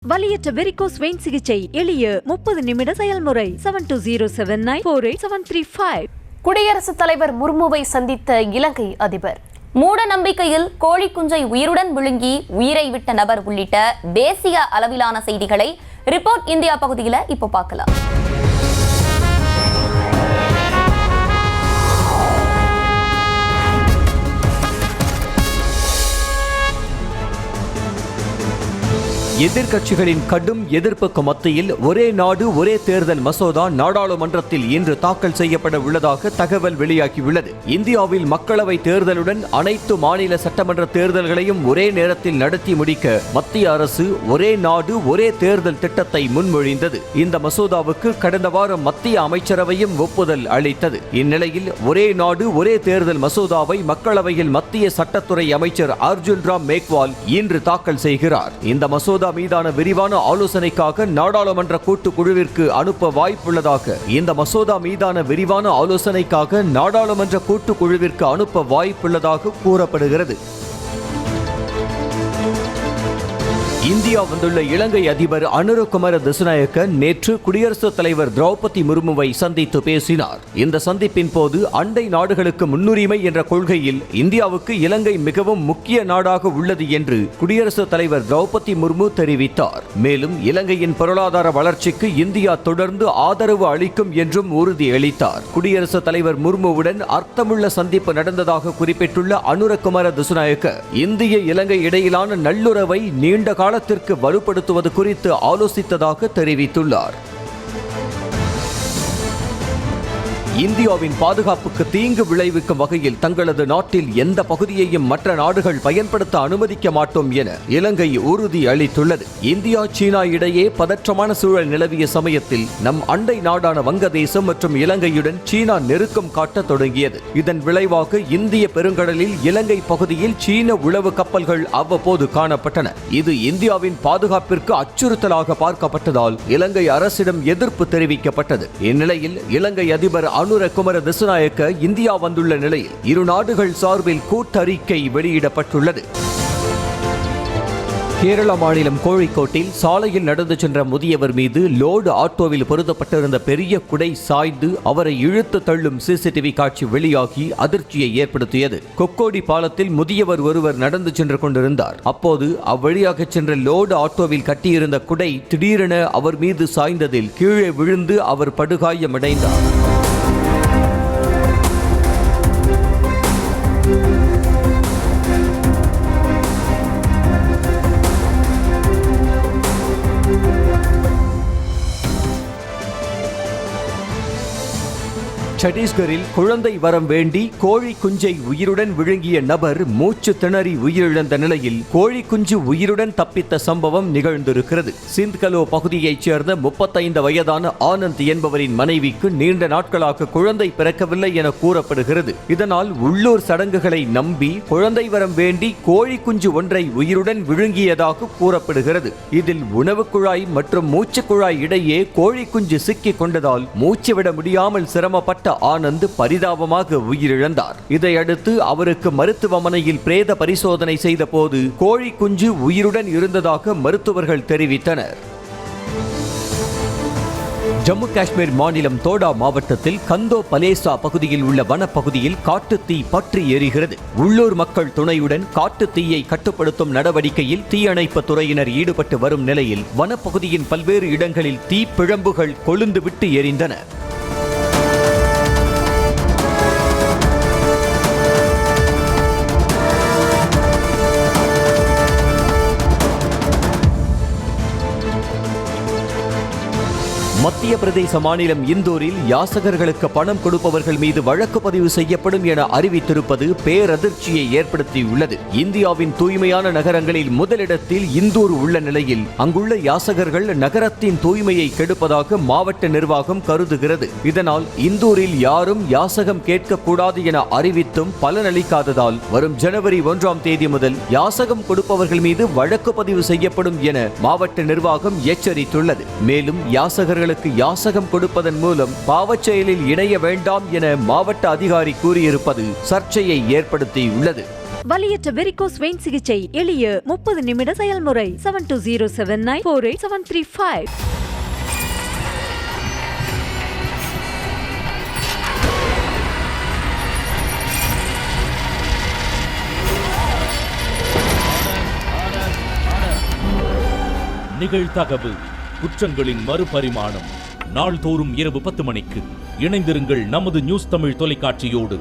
வலியற்ற varicose vein சிகிச்சை எளிய 30 நிமிட செயல்முறை 7209487335. குடியரசுத் தலைவர் முர்முவை சந்தித்த இலங்கை அதிபர். மூட நம்பிக்கையில் கோழி குஞ்சை உயிருடன் விழுங்கி உயிரை விட்ட நபர் உள்ளிட்ட தேசிய அளவிலான செய்திகளை ரிப்போர்ட் இந்தியா பகுதியில் இப்போ பார்க்கலாம். எதிர்க்கட்சிகளின் கடும் எதிர்ப்புக்கு மத்தியில் ஒரே நாடு ஒரே தேர்தல் மசோதா நாடாளுமன்றத்தில் இன்று தாக்கல் செய்யப்பட உள்ளதாக தகவல் வெளியாகியுள்ளது. இந்தியாவில் மக்களவை தேர்தலுடன் அனைத்து மாநில சட்டமன்ற தேர்தல்களையும் ஒரே நேரத்தில் நடத்தி முடிக்க மத்திய அரசு ஒரே நாடு ஒரே தேர்தல் திட்டத்தை முன்மொழிந்தது. இந்த மசோதாவுக்கு கடந்த வாரம் மத்திய அமைச்சரவையும் ஒப்புதல் அளித்தது. இந்நிலையில் ஒரே நாடு ஒரே தேர்தல் மசோதாவை மக்களவையில் மத்திய சட்டத்துறை அமைச்சர் அர்ஜுன் ராம் மேக்வால் இன்று தாக்கல் செய்கிறார். இந்த மசோதா மீதான விரிவான ஆலோசனைக்காக நாடாளுமன்ற கூட்டுக்குழுவிற்கு அனுப்ப வாய்ப்புள்ளதாக இந்த மசோதா மீதான விரிவான ஆலோசனைக்காக நாடாளுமன்ற கூட்டுக்குழுவிற்கு அனுப்ப வாய்ப்புள்ளதாக கூறப்படுகிறது. இந்தியா வந்துள்ள இலங்கை அதிபர் அனுரகுமார திசுநாயக்க நேற்று குடியரசுத் தலைவர் திரௌபதி முர்முவை சந்தித்து பேசினார். இந்த சந்திப்பின் போது அண்டை நாடுகளுக்கு முன்னுரிமை என்ற கொள்கையில் இந்தியாவுக்கு இலங்கை மிகவும் முக்கிய நாடாக உள்ளது என்று குடியரசுத் தலைவர் திரௌபதி முர்மு தெரிவித்தார். மேலும் இலங்கையின் பொருளாதார வளர்ச்சிக்கு இந்தியா தொடர்ந்து ஆதரவு அளிக்கும் என்றும் உறுதியளித்தார். குடியரசுத் தலைவர் முர்முவுடன் அர்த்தமுள்ள சந்திப்பு நடந்ததாக குறிப்பிட்டுள்ள அனுரகுமார திசுநாயக்க இந்திய இலங்கை இடையிலான நல்லுறவை நீண்ட காலத்திற்கு வலுப்படுத்துவது குறித்து ஆலோசித்ததாக தெரிவித்துள்ளார். இந்தியாவின் பாதுகாப்புக்கு தீங்கு விளைவிக்கும் வகையில் தங்களது நாட்டில் எந்த பகுதியையும் மற்ற நாடுகள் பயன்படுத்த அனுமதிக்க மாட்டோம் என இலங்கை உறுதி அளித்துள்ளது. இந்தியா சீனா இடையே பதற்றமான சூழல் நிலவிய சமயத்தில் நம் அண்டை நாடான வங்கதேசம் மற்றும் இலங்கையுடன் சீனா நெருக்கம் காட்ட தொடங்கியது. இதன் விளைவாக இந்திய பெருங்கடலில் இலங்கை பகுதியில் சீன உளவு கப்பல்கள் அவ்வப்போது காணப்பட்டன. இது இந்தியாவின் பாதுகாப்பிற்கு அச்சுறுத்தலாக பார்க்கப்பட்டதால் இலங்கை அரசிடம் எதிர்ப்பு தெரிவிக்கப்பட்டது. இந்நிலையில் இலங்கை அதிபர் அனுரகுமார திசுநாயக்க இந்தியா வந்துள்ள நிலையில் இரு நாடுகள் சார்பில் கூட்டறிக்கை வெளியிடப்பட்டுள்ளது. கேரள மாநிலம் கோழிக்கோட்டில் சாலையில் நடந்து சென்ற முதியவர் மீது லோடு ஆட்டோவில் பொருத்தப்பட்டிருந்த பெரிய குடை சாய்ந்து அவரை இழுத்து தள்ளும் சிசிடிவி காட்சி வெளியாகி அதிர்ச்சியை ஏற்படுத்தியது. கொக்கோடி பாலத்தில் முதியவர் ஒருவர் நடந்து சென்று கொண்டிருந்தார். அப்போது அவ்வழியாக சென்ற லோடு ஆட்டோவில் கட்டியிருந்த குடை திடீரென அவர் மீது சாய்ந்ததில் கீழே விழுந்து அவர் படுகாயமடைந்தார். சத்தீஸ்கரில் குழந்தை வரம் வேண்டி கோழி குஞ்சை உயிருடன் விழுங்கிய நபர் மூச்சு திணறி உயிரிழந்த நிலையில் கோழி குஞ்சு உயிருடன் தப்பித்த சம்பவம் நிகழ்ந்திருக்கிறது. சிந்த்கலோ பகுதியைச் சேர்ந்த 35 வயதான ஆனந்த் என்பவரின் மனைவிக்கு நீண்ட நாட்களாக குழந்தை பிறக்கவில்லை என கூறப்படுகிறது. இதனால் உள்ளூர் சடங்குகளை நம்பி குழந்தை வரம் வேண்டி கோழி குஞ்சு ஒன்றை உயிருடன் விழுங்கியதாக கூறப்படுகிறது. இதில் உணவு குழாய் மற்றும் மூச்சு குழாய் இடையே கோழி குஞ்சு சிக்கிக் கொண்டதால் மூச்சு விட முடியாமல் சிரமப்பட்ட ஆனந்த் பரிதாபமாக உயிரிழந்தார். இதையடுத்து அவருக்கு மருத்துவமனையில் பிரேத பரிசோதனை செய்த போது கோழி குஞ்சு உயிருடன் இருந்ததாக மருத்துவர்கள் தெரிவித்தனர். ஜம்மு காஷ்மீர் மாநிலம் தோடா மாவட்டத்தில் கந்தோ பலேசா பகுதியில் உள்ள வனப்பகுதியில் காட்டுத்தீ பற்றி எரிகிறது. உள்ளூர் மக்கள் துணையுடன் காட்டுத்தீயை கட்டுப்படுத்தும் நடவடிக்கையில் தீயணைப்பு துறையினர் ஈடுபட்டு வரும் நிலையில் வனப்பகுதியின் பல்வேறு இடங்களில் தீப்பிழம்புகள் கொழுந்துவிட்டு எரிந்தன. மத்திய பிரதேச மாநிலம் இந்தூரில் யாசகர்களுக்கு பணம் கொடுப்பவர்கள் மீது வழக்கு பதிவு செய்யப்படும் என அறிவித்திருப்பது பேரதிர்ச்சியை ஏற்படுத்தியுள்ளது. இந்தியாவின் தூய்மையான நகரங்களில் முதலிடத்தில் இந்தூர் உள்ள நிலையில் அங்குள்ள யாசகர்கள் நகரத்தின் தூய்மையை கெடுப்பதாக மாவட்ட நிர்வாகம் கருதுகிறது. இதனால் இந்தூரில் யாரும் யாசகம் கேட்கக்கூடாது என அறிவித்தும் பலனளிக்காததால் வரும் ஜனவரி 1ஆம் தேதி முதல் யாசகம் கொடுப்பவர்கள் மீது வழக்கு பதிவு செய்யப்படும் என மாவட்ட நிர்வாகம் எச்சரித்துள்ளது. மேலும் யாசகர்கள் யாசகம் கொடுப்பதன் மூலம் பாவச் செயலில் இணைய வேண்டாம் என மாவட்ட அதிகாரி கூறியிருப்பது சர்ச்சையை ஏற்படுத்தியுள்ளது. வலியற்ற வெரிகோஸ் வெயின் சிகிச்சை எளிய 30 நிமிட செயல்முறை 7207948735. நிகழ்தகவு குற்றங்களின் மறுபரிமாணம் நாள்தோறும் இரவு 10 மணிக்கு இணைந்திருங்கள் நமது நியூஸ் தமிழ் தொலைக்காட்சியோடு.